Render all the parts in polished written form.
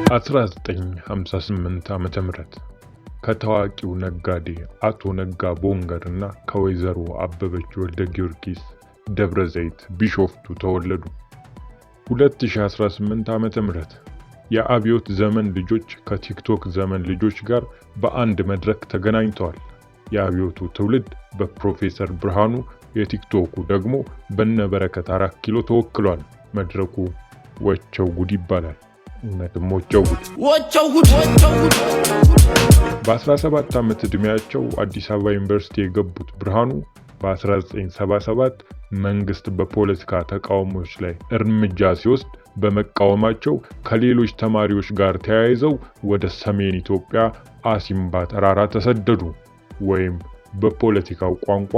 1958 ዓ.ም ከታዋቂው ነጋዴ አቶ ነጋ ቦንገር እና ከወይዘሮ አበበች ወልደ ጊዮርጊስ ደብረ ዘይት ቢሾፍቱ ተወለዱ። 2018 ዓ.ም የአብዮት ዘመን ልጆች ከቲክቶክ ዘመን ልጆች ጋር በአንድ መድረክ ተገናኝተዋል። የአብዮቱ ትውልድ በፕሮፌሰር ብርሃኑ፣ የቲክቶኩ ደግሞ በነበረከት 4 ኪሎ ተወክሏል። መድረኩ ወቸው ጉድ ይባላል። እውነትም ወቸው ጉድ። በ17 ዓመት ዕድሜያቸው አዲስ አበባ ዩኒቨርሲቲ የገቡት ብርሃኑ በ1977 መንግስት በፖለቲካ ተቃዋሚዎች ላይ እርምጃ ሲወስድ በመቃወማቸው ከሌሎች ተማሪዎች ጋር ተያይዘው ወደ ሰሜን ኢትዮጵያ አሲምባ ተራራ ተሰደዱ፣ ወይም በፖለቲካው ቋንቋ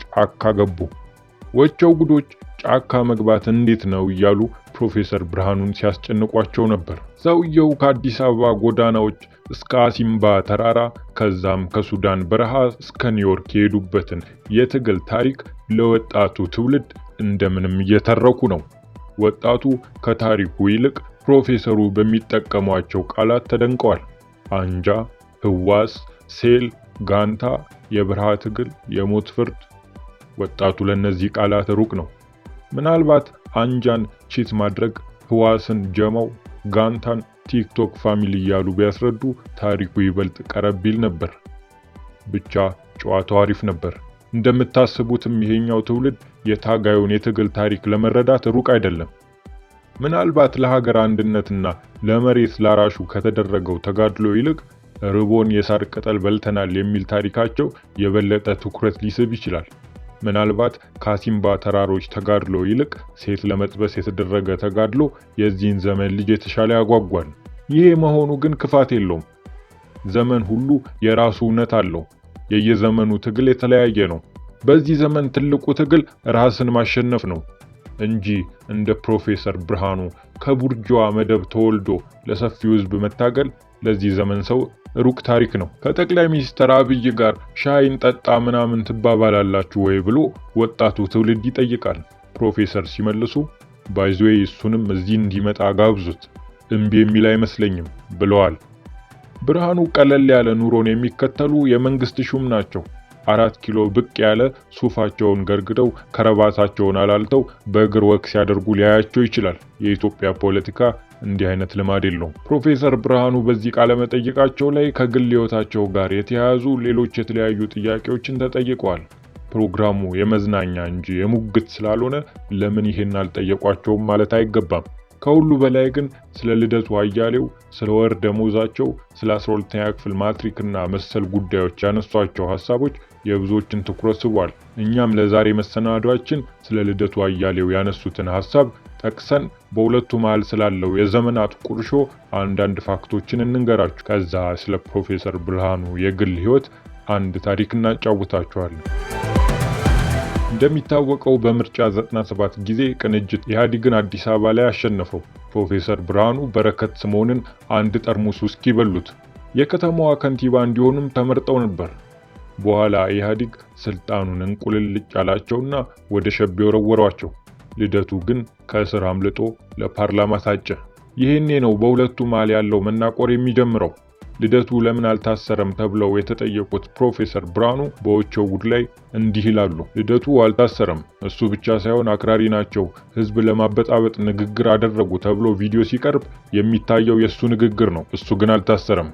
ጫካ ገቡ። ወቸው ጉዶች ጫካ መግባት እንዴት ነው እያሉ ፕሮፌሰር ብርሃኑን ሲያስጨንቋቸው ነበር። ሰውየው ከአዲስ አበባ ጎዳናዎች እስከ አሲምባ ተራራ ከዛም ከሱዳን በረሃ እስከ ኒውዮርክ የሄዱበትን የትግል ታሪክ ለወጣቱ ትውልድ እንደምንም እየተረኩ ነው። ወጣቱ ከታሪኩ ይልቅ ፕሮፌሰሩ በሚጠቀሟቸው ቃላት ተደንቀዋል። አንጃ፣ ህዋስ፣ ሴል፣ ጋንታ፣ የበረሃ ትግል፣ የሞት ፍርድ። ወጣቱ ለነዚህ ቃላት ሩቅ ነው። ምናልባት አንጃን ቺት ማድረግ፣ ህዋስን ጀማው፣ ጋንታን ቲክቶክ ፋሚሊ እያሉ ቢያስረዱ ታሪኩ ይበልጥ ቀረብ ይል ነበር። ብቻ ጨዋታው አሪፍ ነበር። እንደምታስቡትም ይሄኛው ትውልድ የታጋዩን የትግል ታሪክ ለመረዳት ሩቅ አይደለም። ምናልባት ለሀገር አንድነትና ለመሬት ላራሹ ከተደረገው ተጋድሎ ይልቅ ርቦን የሳር ቅጠል በልተናል የሚል ታሪካቸው የበለጠ ትኩረት ሊስብ ይችላል። ምናልባት ከአሲምባ ተራሮች ተጋድሎ ይልቅ ሴት ለመጥበስ የተደረገ ተጋድሎ የዚህን ዘመን ልጅ የተሻለ ያጓጓል። ይሄ መሆኑ ግን ክፋት የለውም። ዘመን ሁሉ የራሱ እውነት አለው። የየዘመኑ ትግል የተለያየ ነው። በዚህ ዘመን ትልቁ ትግል ራስን ማሸነፍ ነው እንጂ እንደ ፕሮፌሰር ብርሃኑ ከቡርጃዋ መደብ ተወልዶ ለሰፊው ሕዝብ መታገል ለዚህ ዘመን ሰው ሩቅ ታሪክ ነው። ከጠቅላይ ሚኒስትር አብይ ጋር ሻይን ጠጣ ምናምን ትባባላላችሁ ወይ ብሎ ወጣቱ ትውልድ ይጠይቃል። ፕሮፌሰር ሲመልሱ ባይዞይ እሱንም እዚህ እንዲመጣ ጋብዙት፣ እምቢ የሚል አይመስለኝም ብለዋል። ብርሃኑ ቀለል ያለ ኑሮን የሚከተሉ የመንግስት ሹም ናቸው። 4 ኪሎ ብቅ ያለ ሱፋቸውን ገርግደው ከረባታቸውን አላልተው በእግር ወክ ሲያደርጉ ሊያያቸው ይችላል። የኢትዮጵያ ፖለቲካ እንዲህ አይነት ልማድ የለውም። ፕሮፌሰር ብርሃኑ በዚህ ቃለ መጠይቃቸው ላይ ከግል ሕይወታቸው ጋር የተያያዙ ሌሎች የተለያዩ ጥያቄዎችን ተጠይቀዋል። ፕሮግራሙ የመዝናኛ እንጂ የሙግት ስላልሆነ ለምን ይሄን አልጠየቋቸውም ማለት አይገባም። ከሁሉ በላይ ግን ስለ ልደቱ አያሌው፣ ስለ ወር ደሞዛቸው፣ ስለ 12ኛ ክፍል ማትሪክና መሰል ጉዳዮች ያነሷቸው ሐሳቦች የብዙዎችን ትኩረት ስቧል። እኛም ለዛሬ መሰናዷችን ስለ ልደቱ አያሌው ያነሱትን ሐሳብ ጠቅሰን በሁለቱ መሃል ስላለው የዘመናት ቁርሾ አንዳንድ ፋክቶችን እንንገራችሁ። ከዛ ስለ ፕሮፌሰር ብርሃኑ የግል ሕይወት አንድ ታሪክ እናጫውታችኋለን። እንደሚታወቀው በምርጫ 97 ጊዜ ቅንጅት ኢህአዴግን አዲስ አበባ ላይ አሸነፈው። ፕሮፌሰር ብርሃኑ በረከት ስምዖንን አንድ ጠርሙስ ውስኪ በሉት። የከተማዋ ከንቲባ እንዲሆኑም ተመርጠው ነበር። በኋላ ኢህአዴግ ስልጣኑን እንቁልልጭ አላቸውና ወደ ሸቤ ወረወሯቸው። ልደቱ ግን ከእስር አምልጦ ለፓርላማ ታጨ። ይሄኔ ነው በሁለቱ መሃል ያለው መናቆር የሚጀምረው። ልደቱ ለምን አልታሰረም ተብለው የተጠየቁት ፕሮፌሰር ብርሃኑ በወቸው ጉድ ላይ እንዲህ ይላሉ። ልደቱ አልታሰረም፣ እሱ ብቻ ሳይሆን አክራሪ ናቸው፣ ህዝብ ለማበጣበጥ ንግግር አደረጉ ተብሎ ቪዲዮ ሲቀርብ የሚታየው የሱ ንግግር ነው፣ እሱ ግን አልታሰረም።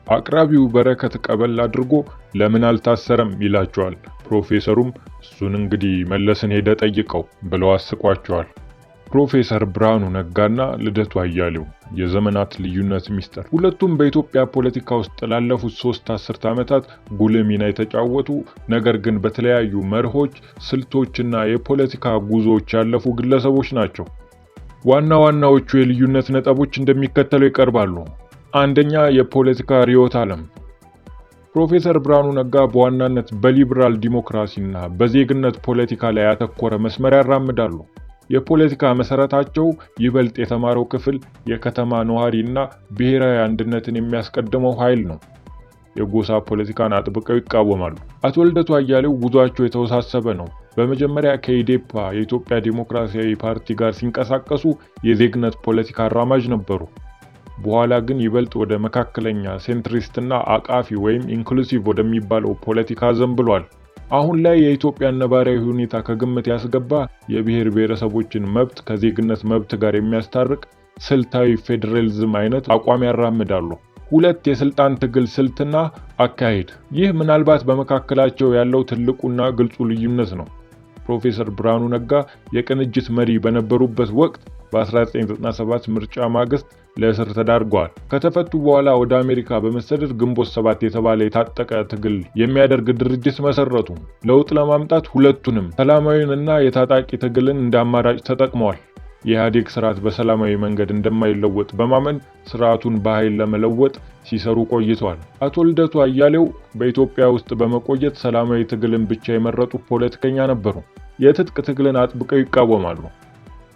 አቅራቢው በረከት ቀበል አድርጎ ለምን አልታሰረም ይላቸዋል። ፕሮፌሰሩም እሱን እንግዲህ መለስን ሄደ ጠይቀው ብለው አስቋቸዋል። ፕሮፌሰር ብርሃኑ ነጋና ልደቱ አያሌው የዘመናት ልዩነት ሚስጥር። ሁለቱም በኢትዮጵያ ፖለቲካ ውስጥ ላለፉት 3 አስርት ዓመታት ጉልህ ሚና የተጫወቱ ነገር ግን በተለያዩ መርሆች፣ ስልቶችና የፖለቲካ ጉዞዎች ያለፉ ግለሰቦች ናቸው። ዋና ዋናዎቹ የልዩነት ነጥቦች እንደሚከተለው ይቀርባሉ። አንደኛ፣ የፖለቲካ ርዕዮተ ዓለም። ፕሮፌሰር ብርሃኑ ነጋ በዋናነት በሊበራል ዲሞክራሲና በዜግነት ፖለቲካ ላይ ያተኮረ መስመር ያራምዳሉ። የፖለቲካ መሰረታቸው ይበልጥ የተማረው ክፍል የከተማ ነዋሪና ብሔራዊ አንድነትን የሚያስቀድመው ኃይል ነው። የጎሳ ፖለቲካን አጥብቀው ይቃወማሉ። አቶ ልደቱ አያሌው ጉዟቸው የተወሳሰበ ነው። በመጀመሪያ ከኢዴፓ የኢትዮጵያ ዲሞክራሲያዊ ፓርቲ ጋር ሲንቀሳቀሱ የዜግነት ፖለቲካ አራማጅ ነበሩ። በኋላ ግን ይበልጥ ወደ መካከለኛ ሴንትሪስትና አቃፊ ወይም ኢንክሉሲቭ ወደሚባለው ፖለቲካ ዘንብሏል። አሁን ላይ የኢትዮጵያን ነባራዊ ሁኔታ ከግምት ያስገባ የብሔር ብሔረሰቦችን መብት ከዜግነት መብት ጋር የሚያስታርቅ ስልታዊ ፌዴራሊዝም አይነት አቋም ያራምዳሉ። ሁለት የስልጣን ትግል ስልትና አካሄድ። ይህ ምናልባት በመካከላቸው ያለው ትልቁና ግልጹ ልዩነት ነው። ፕሮፌሰር ብርሃኑ ነጋ የቅንጅት መሪ በነበሩበት ወቅት በ1997 ምርጫ ማግስት ለእስር ተዳርገዋል። ከተፈቱ በኋላ ወደ አሜሪካ በመሰደድ ግንቦት 7 የተባለ የታጠቀ ትግል የሚያደርግ ድርጅት መሰረቱ። ለውጥ ለማምጣት ሁለቱንም ሰላማዊንና የታጣቂ ትግልን እንደ አማራጭ ተጠቅመዋል። የኢህአዴግ ስርዓት በሰላማዊ መንገድ እንደማይለወጥ በማመን ስርዓቱን በኃይል ለመለወጥ ሲሰሩ ቆይተዋል። አቶ ልደቱ አያሌው በኢትዮጵያ ውስጥ በመቆየት ሰላማዊ ትግልን ብቻ የመረጡ ፖለቲከኛ ነበሩ። የትጥቅ ትግልን አጥብቀው ይቃወማሉ።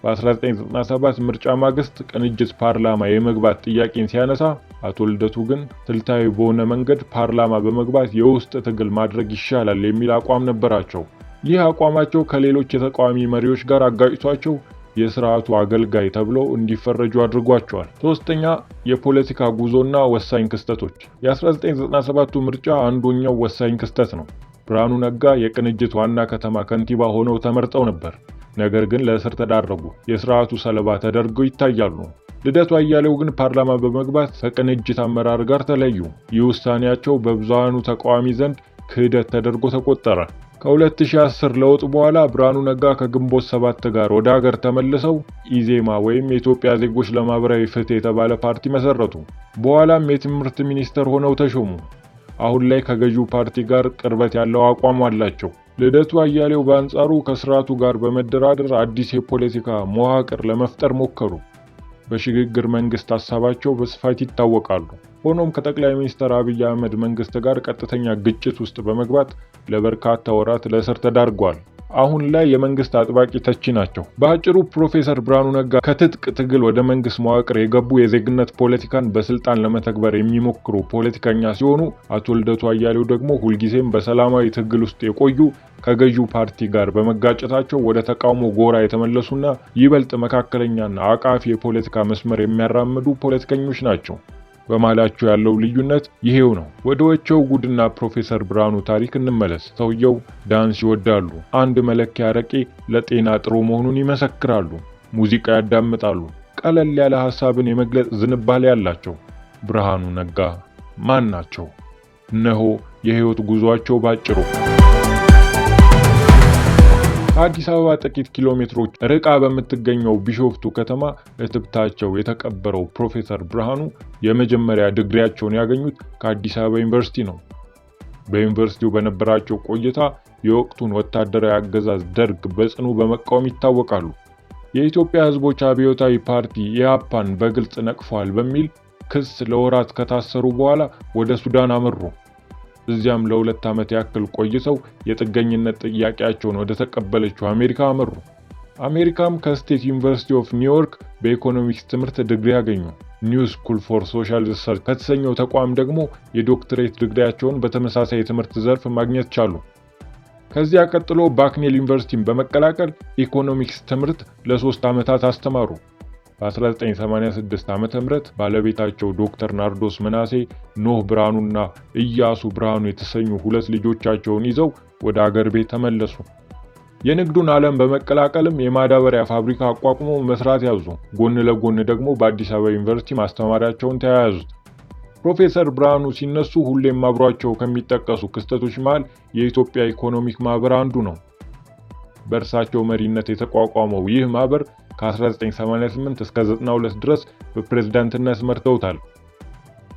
በ1997 ምርጫ ማግስት ቅንጅት ፓርላማ የመግባት ጥያቄን ሲያነሳ፣ አቶ ልደቱ ግን ስልታዊ በሆነ መንገድ ፓርላማ በመግባት የውስጥ ትግል ማድረግ ይሻላል የሚል አቋም ነበራቸው። ይህ አቋማቸው ከሌሎች የተቃዋሚ መሪዎች ጋር አጋጭቷቸው የስርዓቱ አገልጋይ ተብለው እንዲፈረጁ አድርጓቸዋል። ሶስተኛ የፖለቲካ ጉዞና ወሳኝ ክስተቶች። የ1997ቱ ምርጫ አንዱኛው ወሳኝ ክስተት ነው። ብርሃኑ ነጋ የቅንጅት ዋና ከተማ ከንቲባ ሆነው ተመርጠው ነበር። ነገር ግን ለእስር ተዳረጉ። የስርዓቱ ሰለባ ተደርገው ይታያሉ። ልደቱ አያሌው ግን ፓርላማ በመግባት ከቅንጅት አመራር ጋር ተለዩ። ይህ ውሳኔያቸው በብዙሃኑ ተቃዋሚ ዘንድ ክህደት ተደርጎ ተቆጠረ። ከ2010 ለውጥ በኋላ ብርሃኑ ነጋ ከግንቦት 7 ጋር ወደ ሀገር ተመልሰው ኢዜማ ወይም የኢትዮጵያ ዜጎች ለማህበራዊ ፍትህ የተባለ ፓርቲ መሰረቱ። በኋላም የትምህርት ሚኒስተር ሆነው ተሾሙ። አሁን ላይ ከገዢው ፓርቲ ጋር ቅርበት ያለው አቋም አላቸው። ልደቱ አያሌው በአንጻሩ ከስርዓቱ ጋር በመደራደር አዲስ የፖለቲካ መዋቅር ለመፍጠር ሞከሩ። በሽግግር መንግስት ሀሳባቸው በስፋት ይታወቃሉ። ሆኖም ከጠቅላይ ሚኒስትር አብይ አህመድ መንግስት ጋር ቀጥተኛ ግጭት ውስጥ በመግባት ለበርካታ ወራት ለእስር ተዳርገዋል። አሁን ላይ የመንግስት አጥባቂ ተቺ ናቸው። በአጭሩ ፕሮፌሰር ብርሃኑ ነጋ ከትጥቅ ትግል ወደ መንግስት መዋቅር የገቡ የዜግነት ፖለቲካን በስልጣን ለመተግበር የሚሞክሩ ፖለቲከኛ ሲሆኑ፣ አቶ ልደቱ አያሌው ደግሞ ሁልጊዜም በሰላማዊ ትግል ውስጥ የቆዩ ከገዢው ፓርቲ ጋር በመጋጨታቸው ወደ ተቃውሞ ጎራ የተመለሱና ይበልጥ መካከለኛና አቃፊ የፖለቲካ መስመር የሚያራምዱ ፖለቲከኞች ናቸው። በማላቸው ያለው ልዩነት ይሄው ነው። ወደ ወቸው ጉድና ፕሮፌሰር ብርሃኑ ታሪክ እንመለስ። ሰውየው ዳንስ ይወዳሉ። አንድ መለኪያ አረቄ ለጤና ጥሩ መሆኑን ይመሰክራሉ። ሙዚቃ ያዳምጣሉ። ቀለል ያለ ሐሳብን የመግለጽ ዝንባሌ ያላቸው ብርሃኑ ነጋ ማን ናቸው? እነሆ የህይወት ጉዟቸው ባጭሩ። ከአዲስ አበባ ጥቂት ኪሎ ሜትሮች ርቃ በምትገኘው ቢሾፍቱ ከተማ እትብታቸው የተቀበረው ፕሮፌሰር ብርሃኑ የመጀመሪያ ዲግሪያቸውን ያገኙት ከአዲስ አበባ ዩኒቨርሲቲ ነው። በዩኒቨርሲቲው በነበራቸው ቆይታ የወቅቱን ወታደራዊ አገዛዝ ደርግ በጽኑ በመቃወም ይታወቃሉ። የኢትዮጵያ ሕዝቦች አብዮታዊ ፓርቲ ኢህአፓን በግልጽ ነቅፏል በሚል ክስ ለወራት ከታሰሩ በኋላ ወደ ሱዳን አመሩ። እዚያም ለ2 ዓመት ያክል ቆይተው የጥገኝነት ጥያቄያቸውን ወደ ተቀበለችው አሜሪካ አመሩ። አሜሪካም ከስቴት ዩኒቨርሲቲ ኦፍ ኒውዮርክ በኢኮኖሚክስ ትምህርት ዲግሪ ያገኙ። ኒው ስኩል ፎር ሶሻል ሪሰርች ከተሰኘው ተቋም ደግሞ የዶክትሬት ዲግሪያቸውን በተመሳሳይ የትምህርት ዘርፍ ማግኘት ቻሉ። ከዚያ ቀጥሎ ባክኔል ዩኒቨርሲቲን በመቀላቀል ኢኮኖሚክስ ትምህርት ለ3 ዓመታት አስተማሩ። በ1986 ዓ.ም ባለቤታቸው ዶክተር ናርዶስ መናሴ ኖህ ብርሃኑና ኢያሱ ብርሃኑ የተሰኙ 2 ልጆቻቸውን ይዘው ወደ አገር ቤት ተመለሱ። የንግዱን ዓለም በመቀላቀልም የማዳበሪያ ፋብሪካ አቋቁመው መስራት ያዙ። ጎን ለጎን ደግሞ በአዲስ አበባ ዩኒቨርሲቲ ማስተማሪያቸውን ተያያዙት። ፕሮፌሰር ብርሃኑ ሲነሱ ሁሌም አብሯቸው ከሚጠቀሱ ክስተቶች መሃል የኢትዮጵያ ኢኮኖሚክ ማህበር አንዱ ነው። በእርሳቸው መሪነት የተቋቋመው ይህ ማህበር ከ1988 እስከ 92 ድረስ በፕሬዝዳንትነት መርተውታል።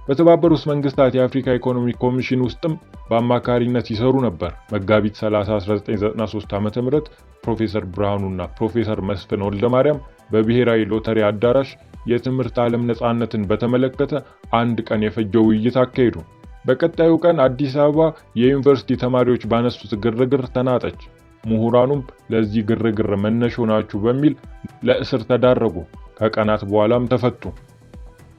በተባበሩት መንግስታት የአፍሪካ ኢኮኖሚክ ኮሚሽን ውስጥም በአማካሪነት ይሰሩ ነበር። መጋቢት 30 1993 ዓ.ም ፕሮፌሰር ብርሃኑና ፕሮፌሰር መስፍን ወልደማርያም በብሔራዊ ሎተሪ አዳራሽ የትምህርት ዓለም ነጻነትን በተመለከተ አንድ ቀን የፈጀ ውይይት አካሄዱ። በቀጣዩ ቀን አዲስ አበባ የዩኒቨርሲቲ ተማሪዎች ባነሱት ግርግር ተናጠች። ምሁራኑም ለዚህ ግርግር መነሾ ናችሁ በሚል ለእስር ተዳረጉ። ከቀናት በኋላም ተፈቱ።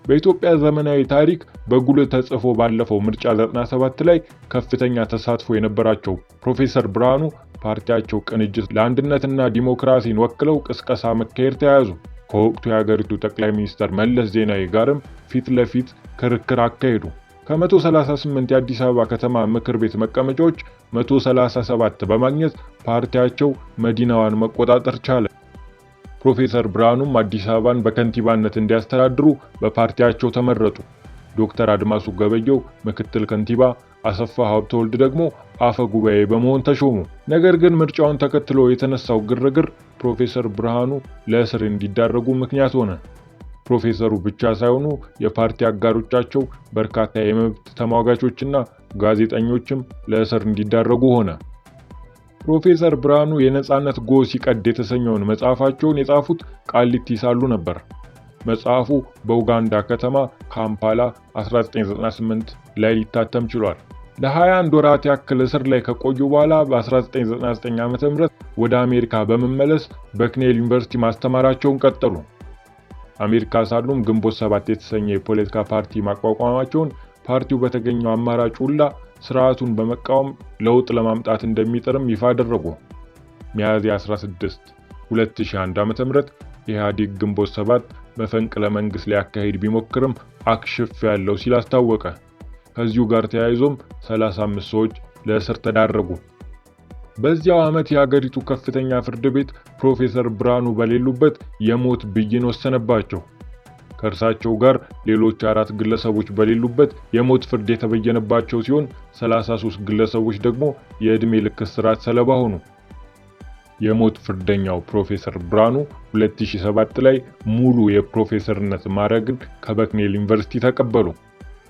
በኢትዮጵያ ዘመናዊ ታሪክ በጉልህ ተጽፎ ባለፈው ምርጫ 97 ላይ ከፍተኛ ተሳትፎ የነበራቸው ፕሮፌሰር ብርሃኑ ፓርቲያቸው ቅንጅት ለአንድነትና ዲሞክራሲን ወክለው ቅስቀሳ መካሄድ ተያያዙ። ከወቅቱ የሀገሪቱ ጠቅላይ ሚኒስትር መለስ ዜናዊ ጋርም ፊት ለፊት ክርክር አካሄዱ። ከ138 የአዲስ አበባ ከተማ ምክር ቤት መቀመጫዎች 137 በማግኘት ፓርቲያቸው መዲናዋን መቆጣጠር ቻለ። ፕሮፌሰር ብርሃኑም አዲስ አበባን በከንቲባነት እንዲያስተዳድሩ በፓርቲያቸው ተመረጡ። ዶክተር አድማሱ ገበየሁ ምክትል ከንቲባ፣ አሰፋ ሀብተወልድ ደግሞ አፈ ጉባኤ በመሆን ተሾሙ። ነገር ግን ምርጫውን ተከትሎ የተነሳው ግርግር ፕሮፌሰር ብርሃኑ ለእስር እንዲዳረጉ ምክንያት ሆነ። ፕሮፌሰሩ ብቻ ሳይሆኑ የፓርቲ አጋሮቻቸው በርካታ የመብት ተሟጋቾችና ጋዜጠኞችም ለእስር እንዲዳረጉ ሆነ። ፕሮፌሰር ብርሃኑ የነጻነት ጎህ ሲቀድ የተሰኘውን መጽሐፋቸውን የጻፉት ቃሊቲ ሳሉ ነበር። መጽሐፉ በኡጋንዳ ከተማ ካምፓላ 1998 ላይ ሊታተም ችሏል። ለ21 ወራት ያክል እስር ላይ ከቆዩ በኋላ በ1999 ዓ.ም ወደ አሜሪካ በመመለስ በኮርኔል ዩኒቨርሲቲ ማስተማራቸውን ቀጠሉ። አሜሪካ ሳሉም ግንቦት 7 የተሰኘ የፖለቲካ ፓርቲ ማቋቋማቸውን ፓርቲው በተገኘው አማራጭ ሁላ ስርዓቱን በመቃወም ለውጥ ለማምጣት እንደሚጥርም ይፋ አደረጉ። ሚያዝያ 16 2001 ዓ.ም ኢህአዴግ ግንቦት 7 መፈንቅለ መንግስት ሊያካሂድ ቢሞክርም አክሽፌያለሁ ሲል አስታወቀ። ከዚሁ ጋር ተያይዞም 35 ሰዎች ለእስር ተዳረጉ። በዚያው ዓመት የሀገሪቱ ከፍተኛ ፍርድ ቤት ፕሮፌሰር ብርሃኑ በሌሉበት የሞት ብይን ወሰነባቸው። ከእርሳቸው ጋር ሌሎች 4 ግለሰቦች በሌሉበት የሞት ፍርድ የተበየነባቸው ሲሆን 33 ግለሰቦች ደግሞ የዕድሜ ልክ እስራት ሰለባ ሆኑ። የሞት ፍርደኛው ፕሮፌሰር ብርሃኑ 2007 ላይ ሙሉ የፕሮፌሰርነት ማዕረግን ከኮርኔል ዩኒቨርሲቲ ተቀበሉ።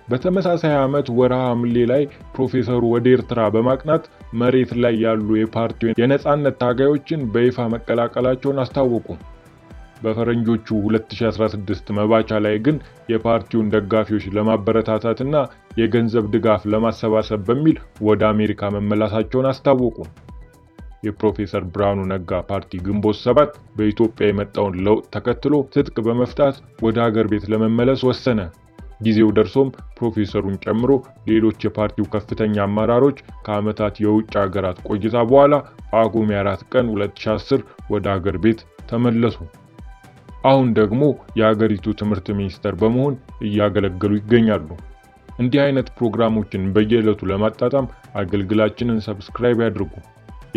በተመሳሳይ ዓመት ወርሃ ሐምሌ ላይ ፕሮፌሰሩ ወደ ኤርትራ በማቅናት መሬት ላይ ያሉ የፓርቲው የነጻነት ታጋዮችን በይፋ መቀላቀላቸውን አስታወቁ። በፈረንጆቹ 2016 መባቻ ላይ ግን የፓርቲውን ደጋፊዎች ለማበረታታትና የገንዘብ ድጋፍ ለማሰባሰብ በሚል ወደ አሜሪካ መመላሳቸውን አስታወቁ። የፕሮፌሰር ብርሃኑ ነጋ ፓርቲ ግንቦት 7 በኢትዮጵያ የመጣውን ለውጥ ተከትሎ ትጥቅ በመፍታት ወደ ሀገር ቤት ለመመለስ ወሰነ። ጊዜው ደርሶም ፕሮፌሰሩን ጨምሮ ሌሎች የፓርቲው ከፍተኛ አመራሮች ከዓመታት የውጭ ሀገራት ቆይታ በኋላ ጳጉሜ 4 ቀን 2010 ወደ ሀገር ቤት ተመለሱ። አሁን ደግሞ የሀገሪቱ ትምህርት ሚኒስተር በመሆን እያገለገሉ ይገኛሉ። እንዲህ አይነት ፕሮግራሞችን በየዕለቱ ለማጣጣም አገልግላችንን ሰብስክራይብ ያድርጉ።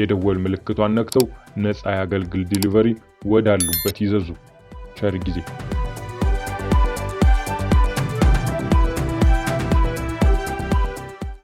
የደወል ምልክቷን ነክተው ነፃ የአገልግል ዲሊቨሪ ወዳሉበት ይዘዙ። ቸር ጊዜ